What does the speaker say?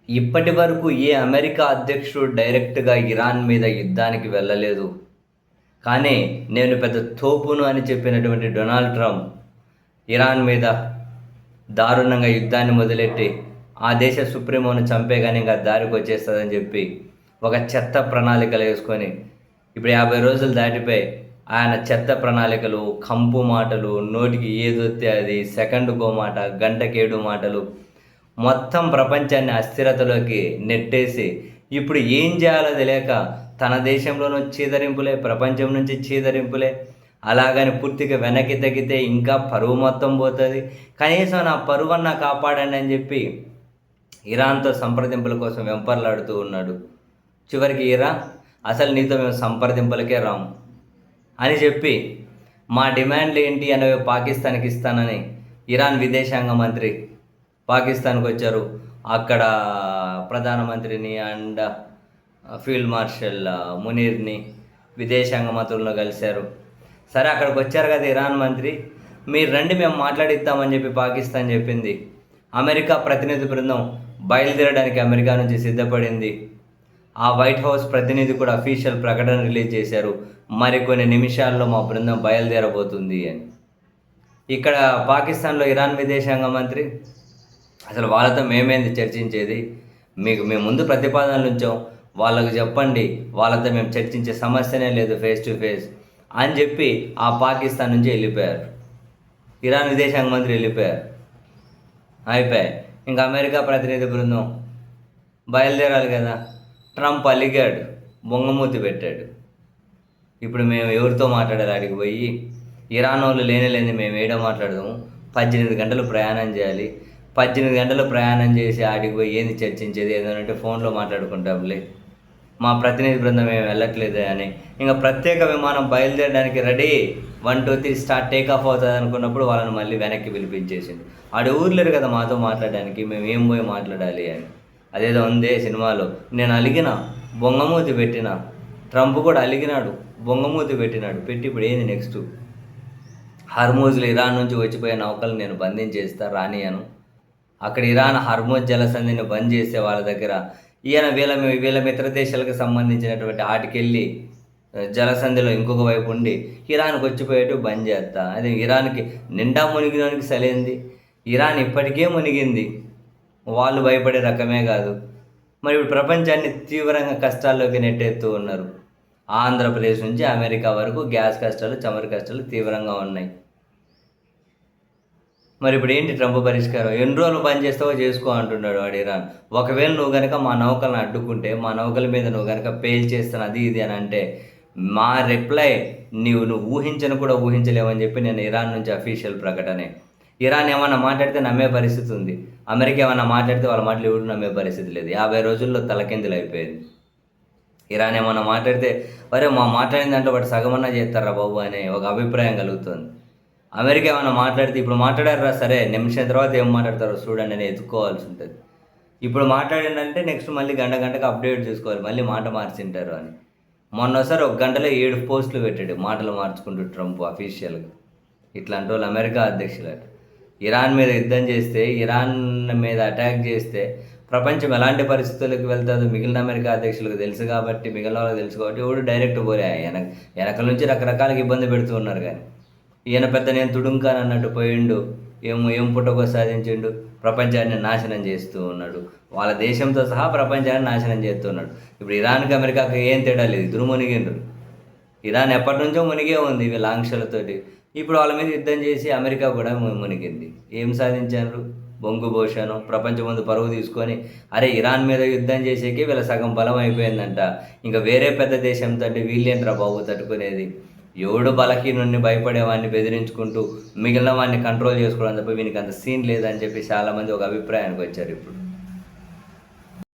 ఇప్పటి వరకు ఏ అమెరికా అధ్యక్షుడు డైరెక్ట్‌గా ఇరాన్ మీద యుద్ధానికి వెళ్ళలేదు. కానీ నేను పెద్ద తోపును అని చెప్పినటువంటి డొనాల్డ్ ట్రంప్ ఇరాన్ మీద దారుణంగా యుద్ధాన్ని మొదలెట్టి ఆ దేశ సుప్రీమోను చంపేగాని ఇంకా దారికొచ్చేస్తదని చెప్పి ఒక చెత్త ప్రణాళికలు వేసుకొని ఇప్పుడు 50 రోజులు దాటిపోయి ఆయన చెత్త ప్రణాళికలు, కంపు మాటలు, నోటికి ఏదొత్తే అది, సెకండ్‌కో మాట, గంటకేడు మాటలు మొత్తం ప్రపంచాన్ని అస్థిరతలోకి నెట్టేసి ఇప్పుడు ఏం చేయాలో తెలియక తన దేశంలోనూ చీదరింపులే, ప్రపంచం నుంచి చీదరింపులే. అలాగని పూర్తిగా వెనక్కి తగ్గితే ఇంకా పరువు మొత్తం పోతుంది. కనీసం నా పరువన్నా కాపాడండి అని చెప్పి ఇరాన్తో సంప్రదింపుల కోసం వెంపర్లాడుతూ ఉన్నాడు. చివరికి ఇరాన్ అసలు నీతో మేము సంప్రదింపులకే రాము అని చెప్పి మా డిమాండ్లు ఏంటి అనేవి పాకిస్తాన్కి ఇస్తానని ఇరాన్ విదేశాంగ మంత్రి పాకిస్తాన్కి వచ్చారు. అక్కడ ప్రధానమంత్రిని అండ్ ఫీల్డ్ మార్షల్ మునీర్ని విదేశాంగ మంత్రులను కలిశారు. సరే అక్కడికి వచ్చారు కదా ఇరాన్ మంత్రి, మీరు రండి మేము మాట్లాడిస్తామని చెప్పి పాకిస్తాన్ చెప్పింది. అమెరికా ప్రతినిధి బృందం బయలుదేరడానికి అమెరికా నుంచి సిద్ధపడింది. ఆ వైట్ హౌస్ ప్రతినిధి కూడా అఫీషియల్ ప్రకటన రిలీజ్ చేశారు, మరికొన్ని నిమిషాల్లో మా బృందం బయలుదేరబోతుంది అని. ఇక్కడ పాకిస్తాన్లో ఇరాన్ విదేశాంగ మంత్రి అసలు వాళ్ళతో మేమేంది చర్చించేది, మేము ముందు ప్రతిపాదనలు ఉంచాం, వాళ్ళకు చెప్పండి, వాళ్ళతో మేము చర్చించే సమస్యనే లేదు ఫేస్ టు ఫేస్ అని చెప్పి ఆ పాకిస్తాన్ నుంచి వెళ్ళిపోయారు. ఇరాన్ విదేశాంగ మంత్రి వెళ్ళిపోయారు. అయిపోయాయి. ఇంకా అమెరికా ప్రతినిధి బృందం బయలుదేరాలి కదా. ట్రంప్ అలిగాడు, బొంగమూతి పెట్టాడు. ఇప్పుడు మేము ఎవరితో మాట్లాడాలి? అడిగి పోయి ఇరాన్ వాళ్ళు లేని మేము ఏడో మాట్లాడదాము, 18 గంటలు ప్రయాణం చేయాలి, 18 గంటలు ప్రయాణం చేసి ఆడికి పోయి ఏంది చర్చించేది, ఏదంటే ఫోన్లో మాట్లాడుకుంటాంలే, మా ప్రతినిధి బృందం ఏమి వెళ్ళట్లేదు అని. ఇంకా ప్రత్యేక విమానం బయలుదేరడానికి రెడీ, 1 2 3 స్టార్ట్ టేక్ ఆఫ్ అవుతుంది అనుకున్నప్పుడు వాళ్ళని మళ్ళీ వెనక్కి పిలిపించేసింది. ఆడ ఊర్లేరు కదా మాతో మాట్లాడడానికి, మేము ఏం పోయి మాట్లాడాలి అని. అదేదో ఉందే సినిమాలో, నేను అలిగిన బొంగమూతి పెట్టిన, ట్రంప్ కూడా అలిగినాడు బొంగమూతి పెట్టినాడు. పెట్టి ఇప్పుడు ఏంది నెక్స్ట్? హర్మూజ్లో ఇరాన్ నుంచి వచ్చిపోయే నౌకలు నేను బంధించేస్తా రానియను. అక్కడ ఇరాన్ హర్మూజ్ జలసంధిని బంద్ చేసే వాళ్ళ దగ్గర ఈయన వీళ్ళ మిత్ర దేశాలకు సంబంధించినటువంటి ఆటికెళ్ళి జలసంధిలో ఇంకొక వైపు ఉండి ఇరాన్కి వచ్చిపోయేట్టు బంద్ చేస్తా. అది ఇరాన్కి నిండా మునిగినానికి సరైంది. ఇరాన్ ఇప్పటికే మునిగింది, వాళ్ళు భయపడే రకమే కాదు. మరి ఇప్పుడు ప్రపంచాన్ని తీవ్రంగా కష్టాల్లోకి నెట్టేస్తూ ఉన్నారు. ఆంధ్రప్రదేశ్ నుంచి అమెరికా వరకు గ్యాస్ కష్టాలు, చమురు కష్టాలు తీవ్రంగా ఉన్నాయి. మరి ఇప్పుడు ఏంటి ట్రంప్ పరిష్కారం? ఎన్ని రోజులు పని చేస్తావో చేసుకో అంటున్నాడు వాడు ఇరాన్. ఒకవేళ నువ్వు కనుక మా నౌకలను అడ్డుకుంటే, మా నౌకల మీద నువ్వు కనుక పేల్ చేస్తాను అది ఇది అని అంటే మా రిప్లై నువ్వు ఊహించను కూడా ఊహించలేవని చెప్పి నేను ఇరాన్ నుంచి అఫీషియల్ ప్రకటనే. ఇరాన్ ఏమన్నా మాట్లాడితే నమ్మే పరిస్థితి ఉంది, అమెరికా ఏమన్నా మాట్లాడితే వాళ్ళ మాటలు ఎవరు నమ్మే పరిస్థితి లేదు. 50 రోజుల్లో తలకిందులు అయిపోయింది. ఇరాన్ ఏమన్నా మాట్లాడితే వరే మా మాట్లాడిన దాంట్లో వాడు సగమన్నా చేస్తారా బాబు అనే ఒక అభిప్రాయం కలుగుతుంది. అమెరికా ఏమైనా మాట్లాడితే ఇప్పుడు మాట్లాడారా, సరే నిమిషం తర్వాత ఏం మాట్లాడతారో చూడండి అని ఎత్తుక్కోవాల్సి ఉంటుంది. ఇప్పుడు మాట్లాడిందంటే నెక్స్ట్ మళ్ళీ గంటకు అప్డేట్ చూసుకోవాలి, మళ్ళీ మాట మార్చింటారు అని. మొన్నసారి 1 గంటలో 7 పోస్టులు పెట్టాడు మాటలు మార్చుకుంటూ ట్రంప్ అఫీషియల్గా. ఇట్లాంటి వాళ్ళు అమెరికా అధ్యక్షులట. ఇరాన్ మీద యుద్ధం చేస్తే, ఇరాన్ మీద అటాక్ చేస్తే ప్రపంచం ఎలాంటి పరిస్థితులకు వెళ్తుందో మిగిలిన అమెరికా అధ్యక్షులకు తెలుసు కాబట్టి, మిగిలిన వాళ్ళకి తెలుసు కాబట్టి ఎవడు డైరెక్ట్ పోలే. వెనకల నుంచి రకరకాలుగా ఇబ్బంది పెడుతూ ఉన్నారు. కానీ ఈయన పెద్ద నేను తుడుంకాను అన్నట్టు పోయిండు, ఏం పుట్టకో సాధించిండు, ప్రపంచాన్ని నాశనం చేస్తూ ఉన్నాడు. వాళ్ళ దేశంతో సహా ప్రపంచాన్ని నాశనం చేస్తూ ఉన్నాడు. ఇప్పుడు ఇరాన్కి అమెరికాకి ఏం తేడా లేదు, ఇద్దరు మునిగిండ్రు. ఇరాన్ ఎప్పటి నుంచో మునిగే ఉంది వీళ్ళ ఆంక్షలతోటి. ఇప్పుడు వాళ్ళ మీద యుద్ధం చేసి అమెరికా కూడా మునిగింది. ఏం సాధించారు? బొంగు భోషను ప్రపంచం ముందు పరువు తీసుకొని అరే ఇరాన్ మీద యుద్ధం చేసేకి వీళ్ళ సగం బలం అయిపోయిందంట. ఇంకా వేరే పెద్ద దేశంతో వీళ్ళేంట్రా బాబు తట్టుకునేది? ఎవడు బలహీనుడిని భయపడేవాడిని బెదిరించుకుంటూ మిగిలిన వాడిని కంట్రోల్ చేసుకోవడం తప్ప వీనికి అంత సీన్ లేదని చెప్పి చాలామంది ఒక అభిప్రాయానికి వచ్చారు ఇప్పుడు.